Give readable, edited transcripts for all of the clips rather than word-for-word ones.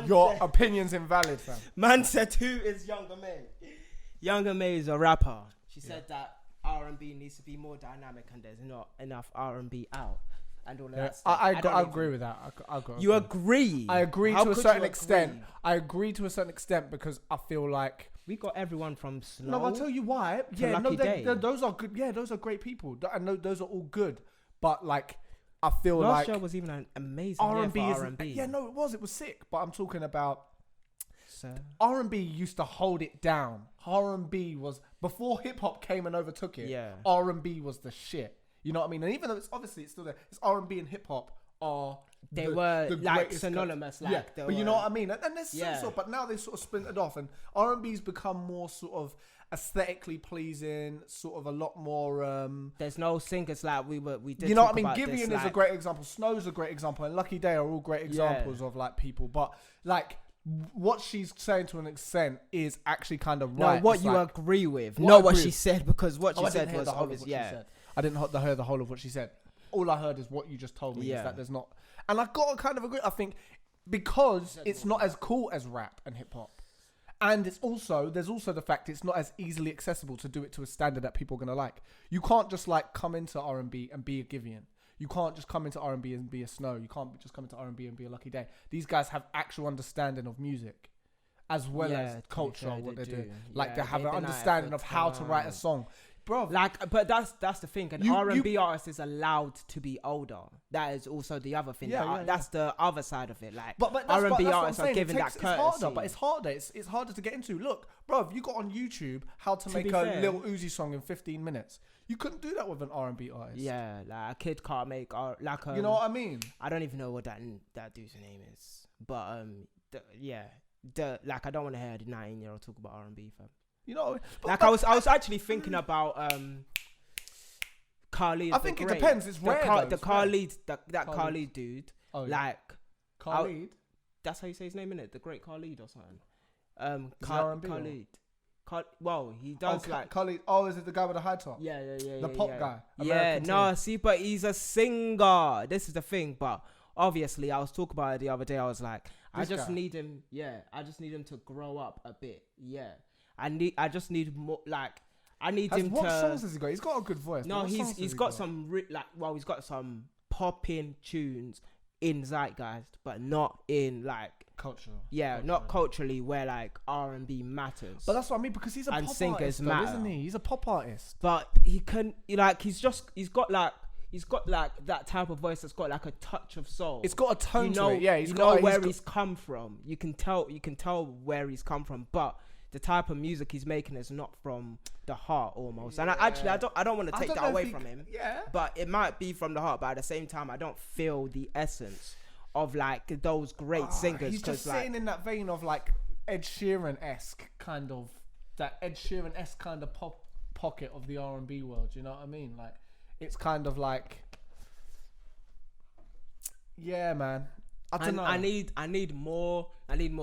Your opinion's invalid, fam. Man said, who is Younger May? Younger May is a rapper. She said that R&B needs to be more dynamic and there's not enough R&B out. And all of that stuff. I agree with that. You agree? I agree to a certain extent. I agree to a certain extent because I feel like we got everyone from Snow. No, I'll tell you why. Yeah, no, those are good. Yeah, those are great people. I know those are all good. But like, I feel last like year was even an amazing R&B year is for R&B. Yeah, no, it was sick. But I'm talking about R&B used to hold it down. R&B was before hip hop came and overtook it. Yeah, R&B was the shit. You know what I mean? And even though it's still there, it's R&B and hip hop are they were like synonymous. But you know what I mean? And there's some sort, but now they sort of splintered off, and R&B's become more sort of aesthetically pleasing, sort of a lot more. There's no singers like we did. You know what I mean? Giveon is a great example. Snow's a great example, and Lucky Day are all great examples of like people. But like what she's saying to an extent is actually kind of right. No, what you agree with, not what she said, because what she said was obvious. I didn't hear the whole of what she said. All I heard is what you just told me. Is that there's not, and I got to kind of agree. I think because it's not as cool as rap and hip hop, and there's also the fact it's not as easily accessible to do it to a standard that people are gonna like. You can't just like come into R&B and be a Giveon. You can't just come into R&B and be a Snow. You can't just come into R&B and be a Lucky Day. These guys have actual understanding of music, as well as culture, what they're doing. Like they have an understanding of how to write a song. Bro, like, but that's the thing. An R&B artist is allowed to be older. That is also the other thing. That's the other side of it. Like, but R&B artists are given that courtesy. It's harder, but it's harder. It's harder to get into. Look, bro, you got on YouTube how to make a Lil Uzi song in 15 minutes. You couldn't do that with an R&B artist. Yeah, like a kid can't make like you know what I mean? I don't even know what that dude's name is, but like I don't want to hear the 19-year-old talk about R&B, fam. You know, like I was actually thinking about Khalid. I think it depends. It's rare. Khalid dude. Oh, yeah. Like Khalid. That's how you say his name, innit? The great Khalid or something. Khalid. Well, he does like Khalid. Oh, is it the guy with the high top? Yeah. The pop guy. See, but he's a singer. This is the thing. But obviously, I was talking about it the other day. I was like, I just need him to grow up a bit. Yeah. I just need more, like, I need him to... What songs has he got? He's got a good voice. No, he's got some, he's got some popping tunes in Zeitgeist, but not in, like... Culture. Yeah, not culturally, where, like, R&B matters. But that's what I mean, because he's a pop artist, though, isn't he? He's a pop artist. But he can, like, he's got that type of voice that's got like a touch of soul. It's got a tone to it. Yeah, he's come from. You can tell where he's come from, but the type of music he's making is not from the heart almost. And I don't want to take that away from him. Yeah. But it might be from the heart, but at the same time I don't feel the essence of like those great singers. He's just sitting in that vein of like Ed Sheeran-esque kind of pop pocket of the R&B world, you know what I mean? Like it's kind of like, yeah, man. I don't know. I need more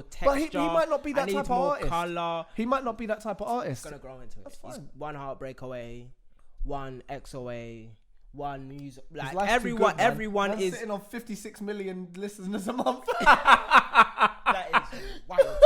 texture. But he might not be that type of artist. Color. He might not be that type of artist. He's gonna grow into it. That's fine. He's one heartbreak away, one X away, one music. Like everyone is sitting on 56 million listeners a month. That is wild.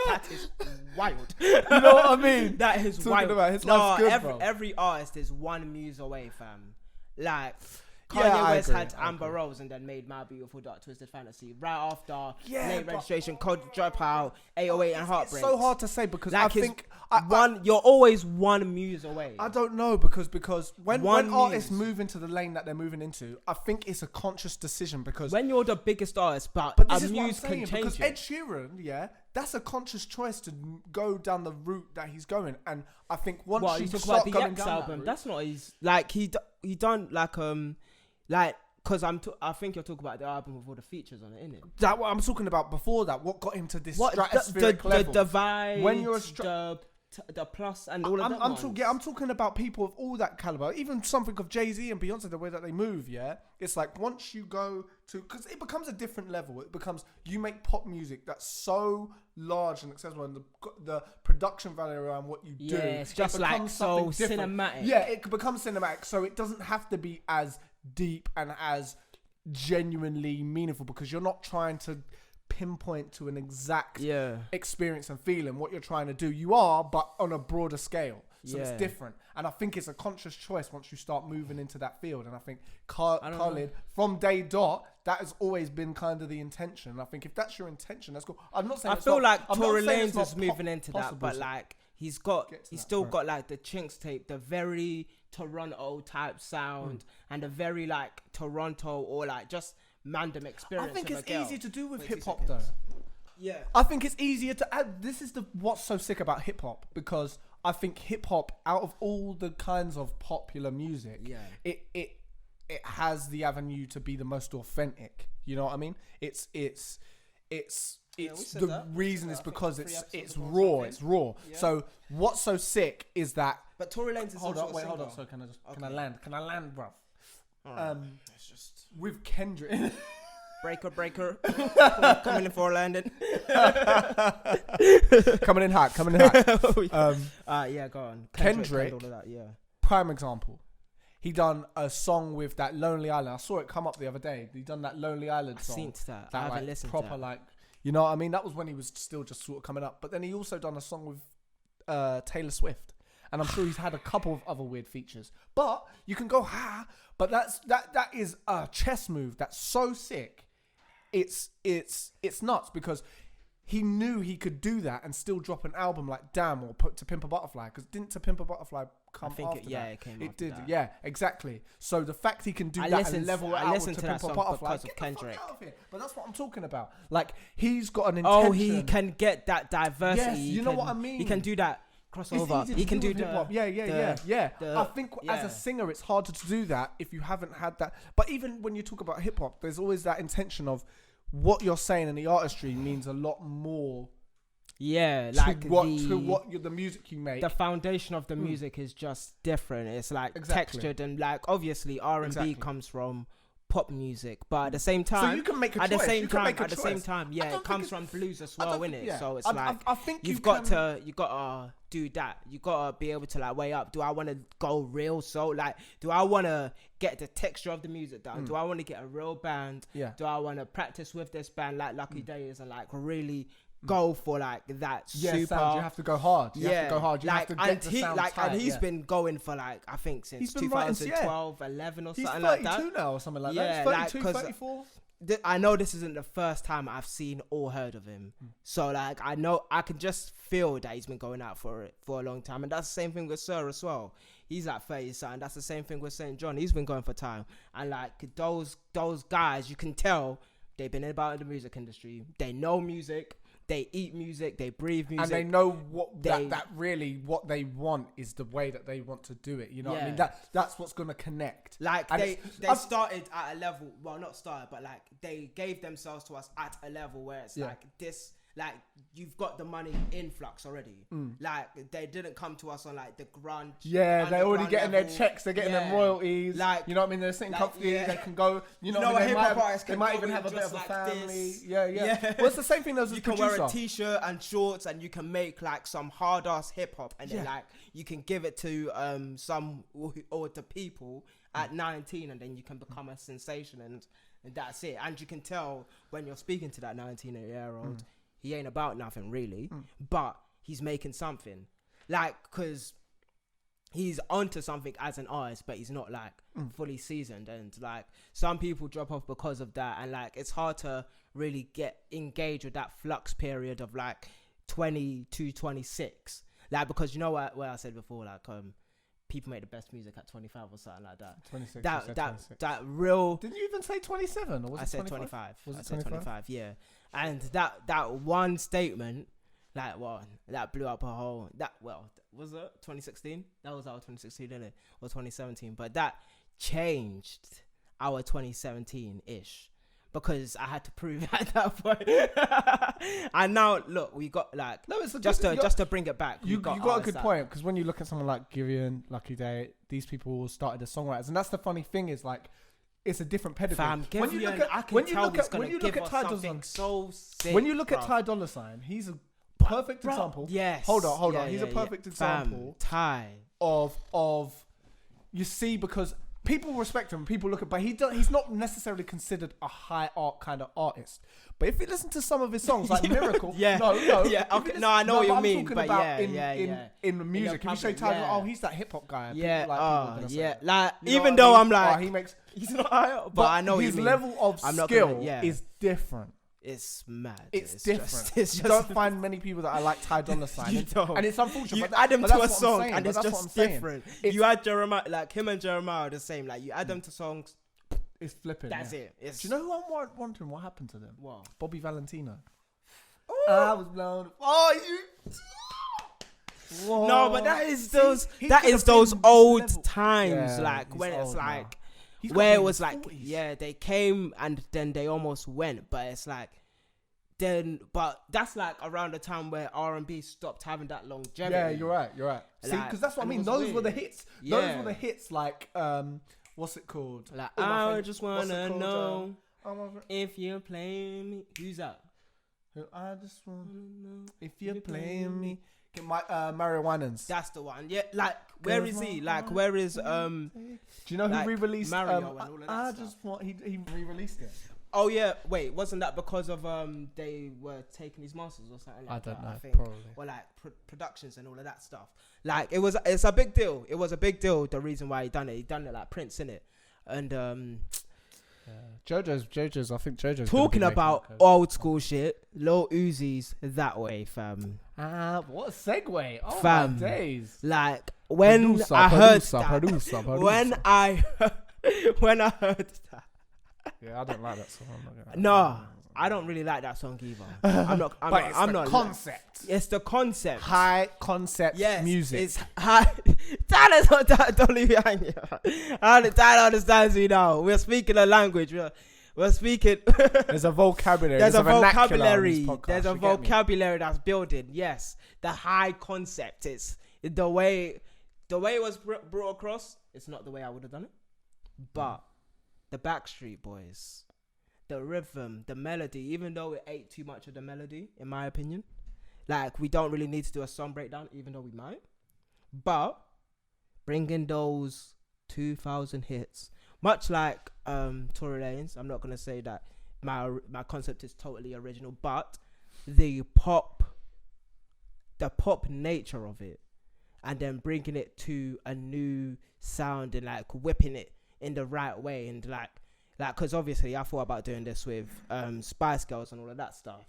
That is wild. You know what I mean? That is talking wild. About his life's good, bro. Every artist is one muse away, fam. Like. Kanye West had Amber Rose and then made My Beautiful Dark Twisted Fantasy right after Late Registration, Code Dropout, 808 and Heartbreak. It's so hard to say because like I think you're always one muse away. I don't know because when artists move into the lane that they're moving into, I think it's a conscious decision because when you're the biggest artist, but a muse can change because it. Ed Sheeran, that's a conscious choice to go down the route that he's going, and I think once you start going down album, that's not his. Like he done like, cause I think you're talking about the album with all the features on it, innit? That what I'm talking about before that. What got him to this stratospheric level? The divide, when you're the plus and all of that. I'm talking about people of all that caliber. Even something of Jay-Z and Beyonce, the way that they move. Yeah, it's like once you go to, because it becomes a different level. It becomes you make pop music that's so large and accessible, and the production value around what you do. Yeah, it's just like so cinematic. Yeah, it becomes cinematic, so it doesn't have to be as deep and as genuinely meaningful because you're not trying to pinpoint to an exact experience and feeling what you're trying to do. You are, but on a broader scale. So it's different. And I think it's a conscious choice once you start moving into that field. And I think Khalid, from day dot, that has always been kind of the intention. And I think if that's your intention, that's cool. I'm not saying I feel like Tory Lanez is moving into that, but like he's still got like the Chinks tape, the very Toronto type sound, and a very like Toronto or like just Mandem experience. I think it's easy to do with hip hop though. Yeah, I think it's easier to add. This is what's so sick about hip hop, because I think hip hop, out of all the kinds of popular music, it has the avenue to be the most authentic. You know what I mean? It's the reason is because it's raw. It's raw. Yeah. So what's so sick is that. But Tory Lanez is hold on. So can I land? Can I land, bruv? It's just with Kendrick. Breaker. Coming in for a landing. Coming in hot. Yeah, go on. Kendrick, all of that, prime example. He done a song with that Lonely Island. I saw it come up the other day. He done that Lonely Island song. I've seen that. I haven't listened proper, to that. like, you know what I mean? That was when he was still just sort of coming up. But then he also done a song with Taylor Swift. And I'm sure he's had a couple of other weird features. But you can go, but that is a chess move that's so sick. It's nuts, because he knew he could do that and still drop an album like Damn or To Pimp a Butterfly, because didn't To Pimp a Butterfly come after that? It came after did, that. Yeah, exactly. So the fact he can do that and level it out with To Pimp a Butterfly, because of Kendrick. But that's what I'm talking about. Like, he's got an intention. Oh, he can get that diversity. Yes, you know what I mean? He can do that crossover. He can do hip-hop. Yeah. I think as a singer, it's harder to do that if you haven't had that. But even when you talk about hip-hop, there's always that intention of what you're saying in the artistry means a lot more. Yeah, like the music you make. The foundation of the music is just different. It's like textured, and like obviously R&B comes from pop music, but at the same time, so you can make a choice. At the same time, it comes from blues as well, innit? Yeah. So it's I think you've got to do that. You gotta be able to like weigh up. Do I want to go real soul? Like, do I want to get the texture of the music down? Do I want to get a real band? Yeah. Do I want to practice with this band like Lucky Days and like really go for like that super sound? You have to go hard. You have to go hard. You have to get the sound tight. And he's been going for like, I think since 2012, 11 or something like that. He's 32 now or something like that. He's 32, 34. I know this isn't the first time I've seen or heard of him. So like, I know I can just feel that he's been going out for it for a long time. And that's the same thing with Sir as well. He's like 30 something. That's the same thing with St. John. He's been going for time. And like those guys, you can tell they've been about in the music industry. They know music. They eat music, they breathe music, and they know what that really what they want is the way that they want to do it. You know what I mean? That's what's gonna connect. Like they started at a level, well, not started, but like they gave themselves to us at a level where it's like this. Like, you've got the money influx already. Like, they didn't come to us on like the grunge. Yeah, they're already getting their checks. They're getting their royalties. Like, you know what I mean? They're sitting comfortably. They can go. You know what I mean? They might even have a bit of a family. Yeah. Well, it's the same thing as a producer. You can wear a t-shirt and shorts, and you can make like some hard ass hip hop, and then like you can give it to some or to people at 19, and then you can become a sensation, and that's it. And you can tell when you're speaking to that 19-year-old. He ain't about nothing really, but he's making something. Like, because he's onto something as an artist, but he's not like fully seasoned. And like, some people drop off because of that. And like, it's hard to really get engaged with that flux period of like 20 to 26. Like, because you know what I said before, like, people make the best music at 25 or something like that. 26. That real. Didn't you even say 27? Or was I it said 25? Was it 25? Yeah. And that one statement, like, well, that blew up a whole. Was it 2016? That was our 2016, didn't it? Or 2017? But that changed our 2017-ish. Because I had to prove at that point. And now, look, we got like just to bring it back. You got a good point, because when you look at someone like Giveon, Lucky Day, these people started as songwriters, and that's the funny thing is like it's a different pedigree. Fam, when you look at Ty Dolla $ign, he's a perfect example. Yes. Hold on. He's a perfect example. Ty of you see, because people respect him. People look at, but he's not necessarily considered a high art kind of artist. But if you listen to some of his songs, like Miracle, yeah, okay, no, I know what you mean, but in the music, if you say Tyler, oh, he's that hip hop guy, like even though I'm like, he's not high art, but I know his level of skill is different. It's mad. It's different. You don't find many people that are like Ty Dolla $ign, and it's unfortunate. You add them to a song, and it's just different. You add Jeremiah, like him and Jeremiah are the same. Like you add them to songs, it's flipping. That's it. Do you know who I'm wondering what happened to them? What? Bobby Valentino. I was blown. Oh, you. Whoa. No, but that is those old times, like when it's like. Where it was like, 40s. They came and then they almost went, but it's like, but that's like around the time where R&B stopped having that longevity. Yeah, you're right. See, because that's what I mean. Those were the hits. Those were the hits. Like, what's it called? Like, I just wanna know if you're playing me. Who's that? I just wanna know if you're playing me. Mario Winans. That's the one. Yeah, like where is he? Like where is Do you know who like re-released Mario and all of that I stuff? just want he re-released it. Oh yeah, wait, wasn't that because of they were taking his masters or something? Like I don't know. I think. Probably. Or like productions and all of that stuff. Like it's a big deal. It was a big deal. The reason why he done it like Prince in it, and JoJo's. I think JoJo's talking about old school shit. Lil Uzi's That Way, fam. What a segue! Oh fam, my days! Like when I heard that. When I heard that. Yeah, I don't like that song. No, I don't really like that song either. I'm not. Concept. It's the concept. High concept music. It's high. Don't leave me hanging. Tyler understands me now. We're speaking a language. We're speaking. There's a vocabulary. There's a vocabulary. There's a vocabulary that's building. Yes, the high concept. It's the way it was brought across. It's not the way I would have done it. But the Backstreet Boys, the rhythm, the melody. Even though it ate too much of the melody, in my opinion, like we don't really need to do a song breakdown, even though we might. But bringing those 2000 hits. Much like Tory Lanez, I'm not going to say that my concept is totally original, but the pop nature of it, and then bringing it to a new sound and like whipping it in the right way, and like because obviously I thought about doing this with Spice Girls and all of that stuff.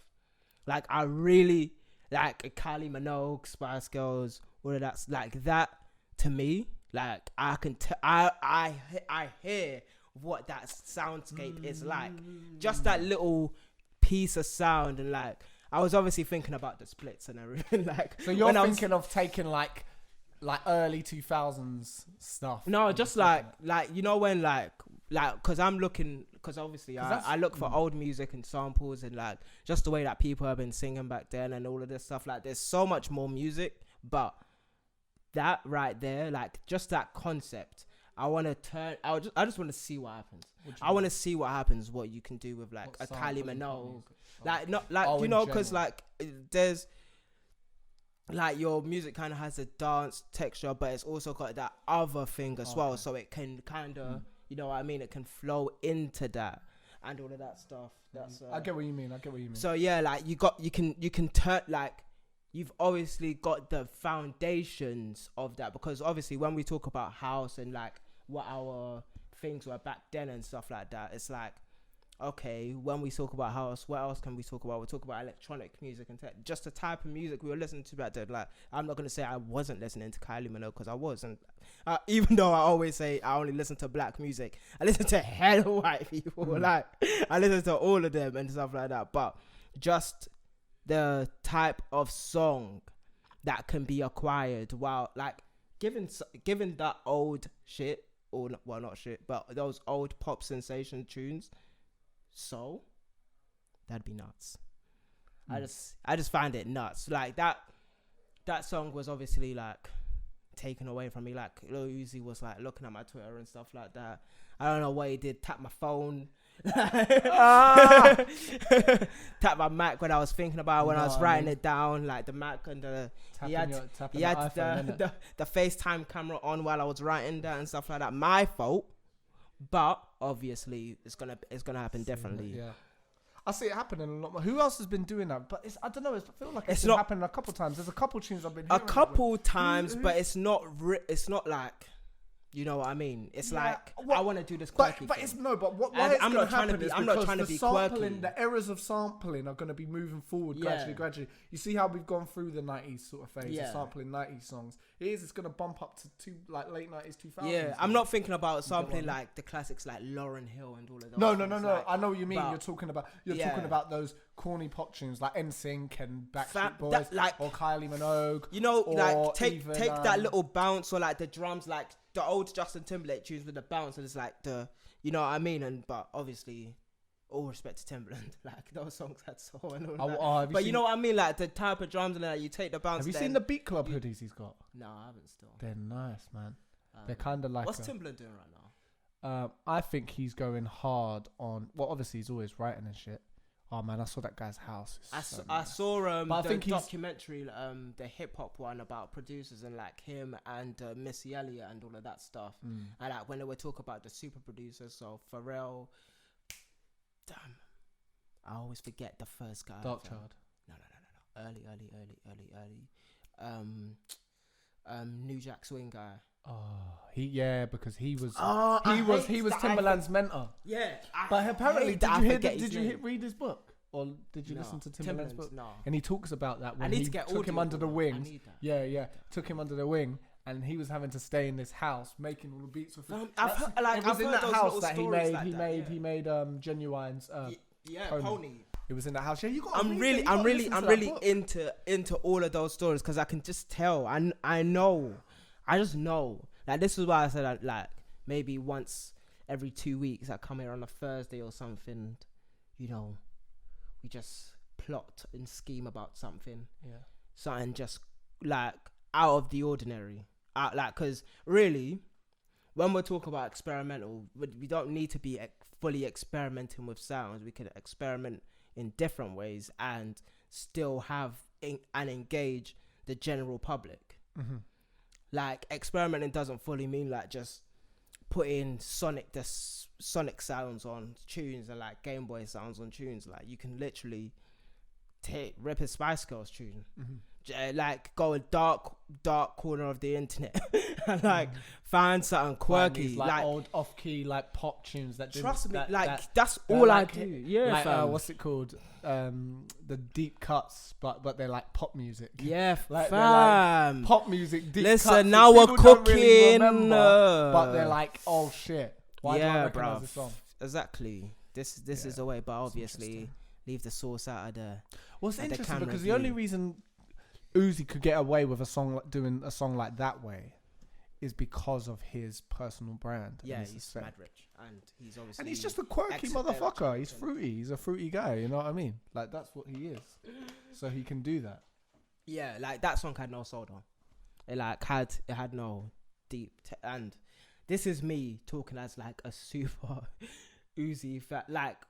Like I really like Kylie Minogue, Spice Girls, all of that, like that to me. Like I can I hear what that soundscape is like. Just that little piece of sound, and like I was obviously thinking about the splits and everything. Like so you're thinking of taking like early 2000s stuff. No, just like you know when like because I'm looking, because obviously I look for old music and samples and like just the way that people have been singing back then and all of this stuff. Like there's so much more music, but that right there, like just that concept, I want to turn. I just want to see what happens. I want to see what happens. What you can do with like a Kylie Minogue, like not like you know, because like there's like your music kind of has a dance texture, but it's also got that other thing as well, so it can kind of you know what I mean. It can flow into that and all of that stuff. That's I get what you mean. So yeah, like you can turn like. You've obviously got the foundations of that, because obviously when we talk about house and like what our things were back then and stuff like that, it's like, okay, when we talk about house, what else can we talk about? We talk about electronic music and just the type of music we were listening to back then. Like, I'm not going to say I wasn't listening to Kylie Minogue, because I wasn't. Even though I always say I only listen to black music, I listen to hella white people. Like, I listen to all of them and stuff like that. But just the type of song that can be acquired while like given that old shit, or well not shit, but those old pop sensation tunes, so that'd be nuts. I just find it nuts. Like that song was obviously like taken away from me. Like Lil Uzi was like looking at my Twitter and stuff like that. I don't know what he did, tap my phone. Tap my Mac when I was thinking about when I was writing it down, like the Mac and he had the FaceTime camera on while I was writing that and stuff like that. My fault, But obviously, it's gonna happen differently. Yeah. I see it happening a lot more. Who else has been doing that? But I don't know. I feel like it's been happening a couple times. There's a couple tunes I've been hearing. A couple times, but it's not like, you know what I mean? It's like, I want to do this quirky but thing. It's no, but why it's going to happen is I'm not trying to be quirky. The eras of sampling are going to be moving forward gradually. You see how we've gone through the 90s sort of phase of sampling 90s songs. It's going to bump up to late 90s, 2000s. Yeah, I'm not thinking about sampling like the classics like Lauryn Hill and all of those. No. Like, I know what you mean. You're talking about those corny pop tunes like NSYNC and Backstreet Boys, or Kylie Minogue. You know, like take that little bounce, or like the drums, like the old Justin Timberlake tunes with the bounce, and it's like you know what I mean? But obviously, all respect to Timbaland, like those songs had soul and all that. But you know what I mean? Like the type of drums and like you take the bounce. Have you seen the Beat Club hoodies he's got? No, I haven't still. They're nice, man. They're kind of like. What's Timbaland doing right now? I think he's going hard on. Well, obviously he's always writing and shit. Oh man, I saw that guy's house. I saw the documentary, the hip hop one about producers and like him and Missy Elliott and all of that stuff. And like when they were talking about the super producers, so Pharrell. Damn, I always forget the first guy. Darkchild. No. Early. New Jack Swing guy. Because he was Timbaland's mentor. Yeah, but apparently, did you read his book or did you listen to Timbaland's book? No. And he talks about that when he took him under the wing. Took him under the wing, and he was having to stay in this house making all the beats with him. It was in that house that he made Genuine's Pony. It was in that house. Yeah, I'm really into all of those stories because I can just tell. I just know. Like, this is why I said, like, maybe once every 2 weeks I come here on a Thursday or something, you know, we just plot and scheme about something. Yeah. Something just, like, out of the ordinary. Because really, when we're talking about experimental, we don't need to be fully experimenting with sounds. We can experiment in different ways and still have and engage the general public. Mm-hmm. Like, experimenting doesn't fully mean like just putting sonic sounds on tunes and like Game Boy sounds on tunes. Like, you can literally rip a Spice Girls tune, like go a dark corner of the internet and like find something quirky, like old off key like pop tunes that trust me, that's all I do. Yeah, like, what's it called? The deep cuts, but they're like pop music. Yeah, like, fam. Like pop music. Deep Listen, cuts now we're cooking. Really but they're like, oh shit. Why do I recognize this song? Exactly. This is the way, but obviously leave the sauce out of the. What's interesting because the only reason Uzi could get away with doing a song like that way is because of his personal brand. Yeah, he's mad rich, and he's obviously and he's just a quirky motherfucker. He's fruity. He's a fruity guy. You know what I mean? Like, that's what he is. So he can do that. Yeah, like that song had no soul though. It had no deep and this is me talking as like a super Uzi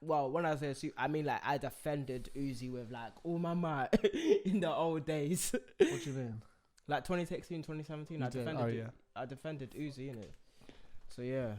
when I say super, I mean like I defended Uzi with like all my might in the old days. What do you mean? Like 2016, 2017, I defended Uzi in it. So yeah.